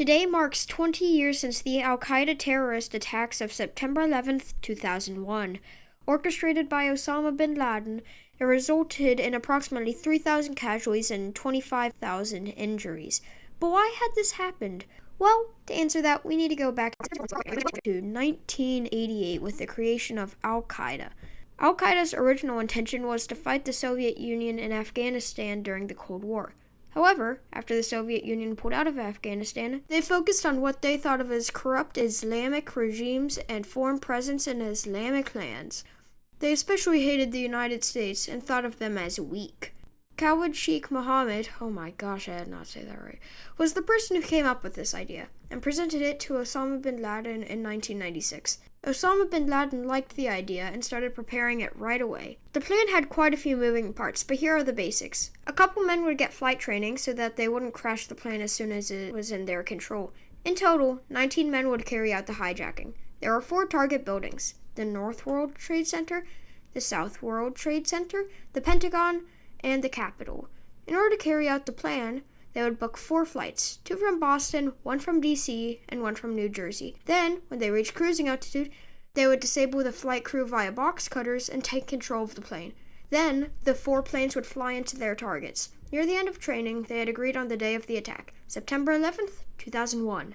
Today marks 20 years since the Al-Qaeda terrorist attacks of September 11th, 2001. Orchestrated by Osama bin Laden, it resulted in approximately 3,000 casualties and 25,000 injuries. But why had this happened? Well, to answer that, we need to go back to 1988 with the creation of Al-Qaeda. Al-Qaeda's original intention was to fight the Soviet Union in Afghanistan during the Cold War. However, after the Soviet Union pulled out of Afghanistan, they focused on what they thought of as corrupt Islamic regimes and foreign presence in Islamic lands. They especially hated the United States and thought of them as weak. Khalid Sheikh Mohammed, oh my gosh, I did not say that right, was the person who came up with this idea and presented it to Osama bin Laden in 1996. Osama bin Laden liked the idea and started preparing it right away. The plan had quite a few moving parts, but here are the basics. A couple men would get flight training so that they wouldn't crash the plane as soon as it was in their control. In total, 19 men would carry out the hijacking. There were 4 target buildings: the North World Trade Center, the South World Trade Center, the Pentagon, and the Capitol. In order to carry out the plan, they would book 4 flights, 2 from Boston, 1 from DC, and 1 from New Jersey. Then, when they reached cruising altitude, they would disable the flight crew via box cutters and take control of the plane. Then, the 4 planes would fly into their targets. Near the end of training, they had agreed on the day of the attack, September 11th, 2001.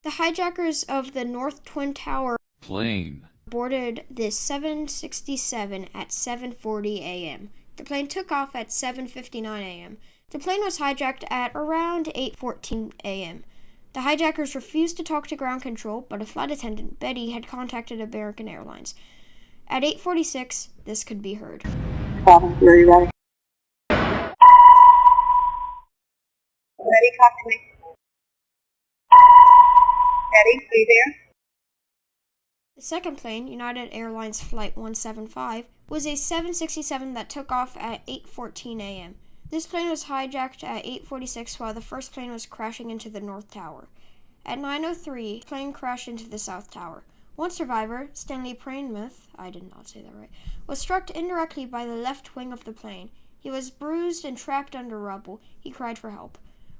The hijackers of the North Twin Tower plane boarded the 767 at 7:40 a.m. The plane took off at 7:59 a.m. The plane was hijacked at around 8:14 a.m. The hijackers refused to talk to ground control, but a flight attendant, Betty, had contacted American Airlines. At 8:46, this could be heard. Are you ready? Betty, talk to me. Betty, are you there? The second plane, United Airlines Flight 175, was a 767 that took off at 8:14 a.m. This plane was hijacked at 8:46 while the first plane was crashing into the North Tower. At 9:03, the plane crashed into the South Tower. One survivor, Stanley Prainmuth, I did not say that right, was struck indirectly by the left wing of the plane. He was bruised and trapped under rubble. He cried for help.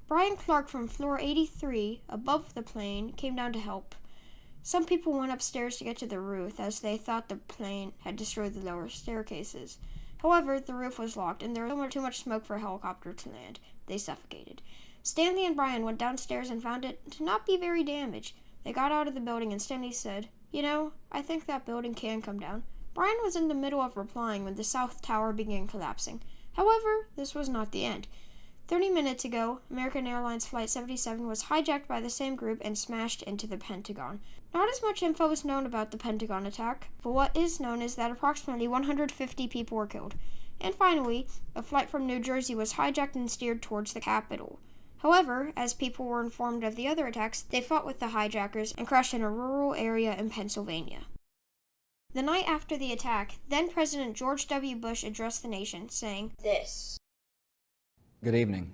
Brian Clark from floor 83, above the plane, came down to help. Some people went upstairs to get to the roof as they thought the plane had destroyed the lower staircases. However, the roof was locked and there was too much smoke for a helicopter to land. They suffocated. Stanley and Brian went downstairs and found it to not be very damaged. They got out of the building and Stanley said, "You know, I think that building can come down." Brian was in the middle of replying when the South Tower began collapsing. However, this was not the end. 30 minutes ago, American Airlines Flight 77 was hijacked by the same group and smashed into the Pentagon. Not as much info is known about the Pentagon attack, but what is known is that approximately 150 people were killed. And finally, a flight from New Jersey was hijacked and steered towards the Capitol. However, as people were informed of the other attacks, they fought with the hijackers and crashed in a rural area in Pennsylvania. The night after the attack, then President George W. Bush addressed the nation, saying this. Good evening.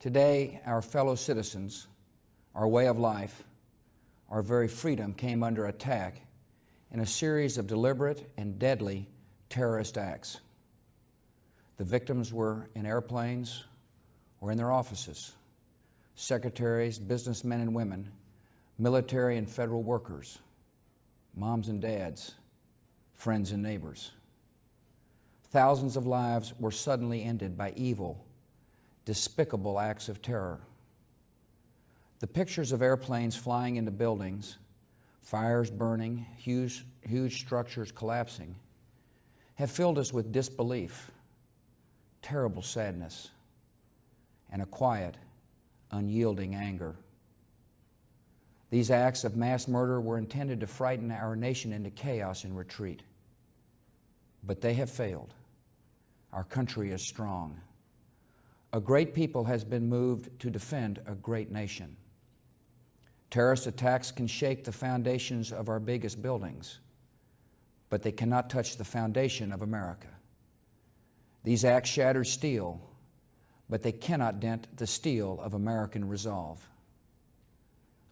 Today, our fellow citizens, our way of life, our very freedom came under attack in a series of deliberate and deadly terrorist acts. The victims were in airplanes or in their offices, secretaries, businessmen and women, military and federal workers, moms and dads, friends and neighbors. Thousands of lives were suddenly ended by evil, despicable acts of terror. The pictures of airplanes flying into buildings, fires burning, huge structures collapsing, have filled us with disbelief, terrible sadness, and a quiet, unyielding anger. These acts of mass murder were intended to frighten our nation into chaos and retreat. But they have failed. Our country is strong. A great people has been moved to defend a great nation. Terrorist attacks can shake the foundations of our biggest buildings, but they cannot touch the foundation of America. These acts shatter steel, but they cannot dent the steel of American resolve.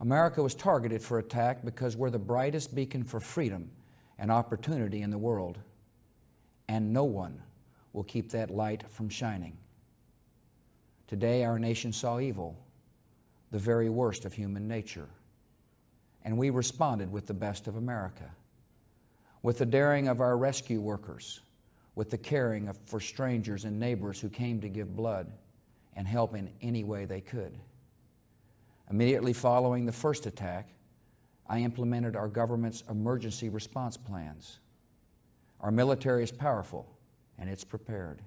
America was targeted for attack because we're the brightest beacon for freedom and opportunity in the world, and no one will keep that light from shining. Today, our nation saw evil, the very worst of human nature. And we responded with the best of America, with the daring of our rescue workers, with the caring for strangers and neighbors who came to give blood and help in any way they could. Immediately following the first attack, I implemented our government's emergency response plans. Our military is powerful and it's prepared.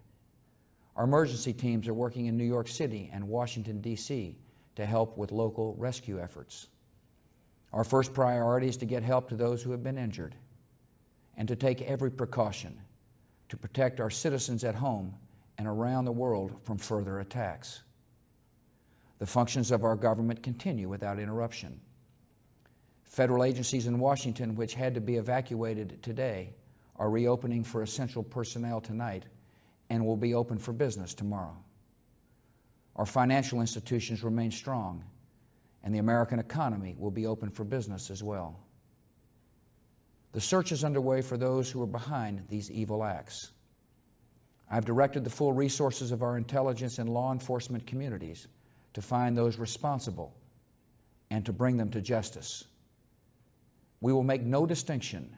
Our emergency teams are working in New York City and Washington, D.C. to help with local rescue efforts. Our first priority is to get help to those who have been injured and to take every precaution to protect our citizens at home and around the world from further attacks. The functions of our government continue without interruption. Federal agencies in Washington, which had to be evacuated today, are reopening for essential personnel tonight and will be open for business tomorrow. Our financial institutions remain strong, and the American economy will be open for business as well. The search is underway for those who are behind these evil acts. I've directed the full resources of our intelligence and law enforcement communities to find those responsible and to bring them to justice. We will make no distinction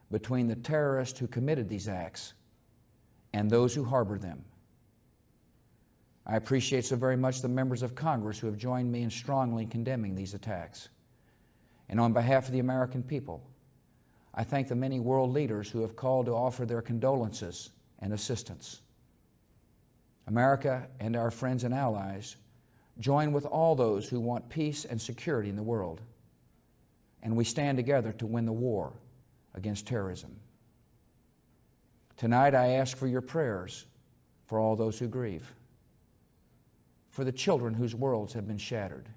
between the terrorists who committed these acts and those who harbor them. I appreciate so very much the members of Congress who have joined me in strongly condemning these attacks. And on behalf of the American people, I thank the many world leaders who have called to offer their condolences and assistance. America and our friends and allies join with all those who want peace and security in the world, and we stand together to win the war against terrorism. Tonight I ask for your prayers for all those who grieve, for the children whose worlds have been shattered,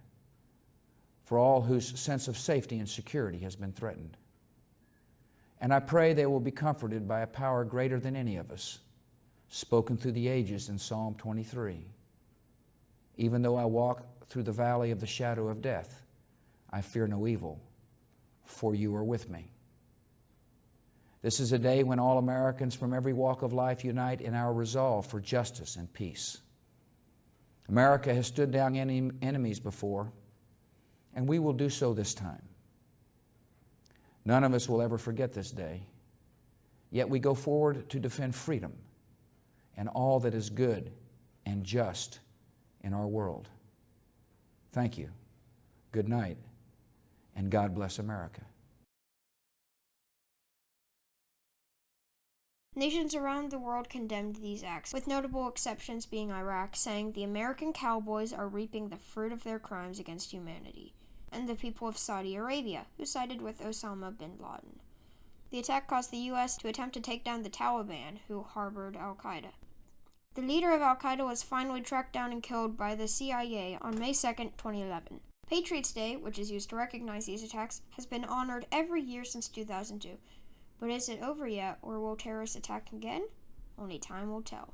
for all whose sense of safety and security has been threatened. And I pray they will be comforted by a power greater than any of us, spoken through the ages in Psalm 23. Even though I walk through the valley of the shadow of death, I fear no evil, for you are with me. This is a day when all Americans from every walk of life unite in our resolve for justice and peace. America has stood down enemies before, and we will do so this time. None of us will ever forget this day, yet we go forward to defend freedom and all that is good and just in our world. Thank you, good night, and God bless America. Nations around the world condemned these acts, with notable exceptions being Iraq, saying the American cowboys are reaping the fruit of their crimes against humanity, and the people of Saudi Arabia, who sided with Osama bin Laden. The attack caused the U.S. to attempt to take down the Taliban, who harbored al-Qaeda. The leader of al-Qaeda was finally tracked down and killed by the CIA on May 2, 2011. Patriots Day, which is used to recognize these attacks, has been honored every year since 2002. But is it over yet, or will terrorists attack again? Only time will tell.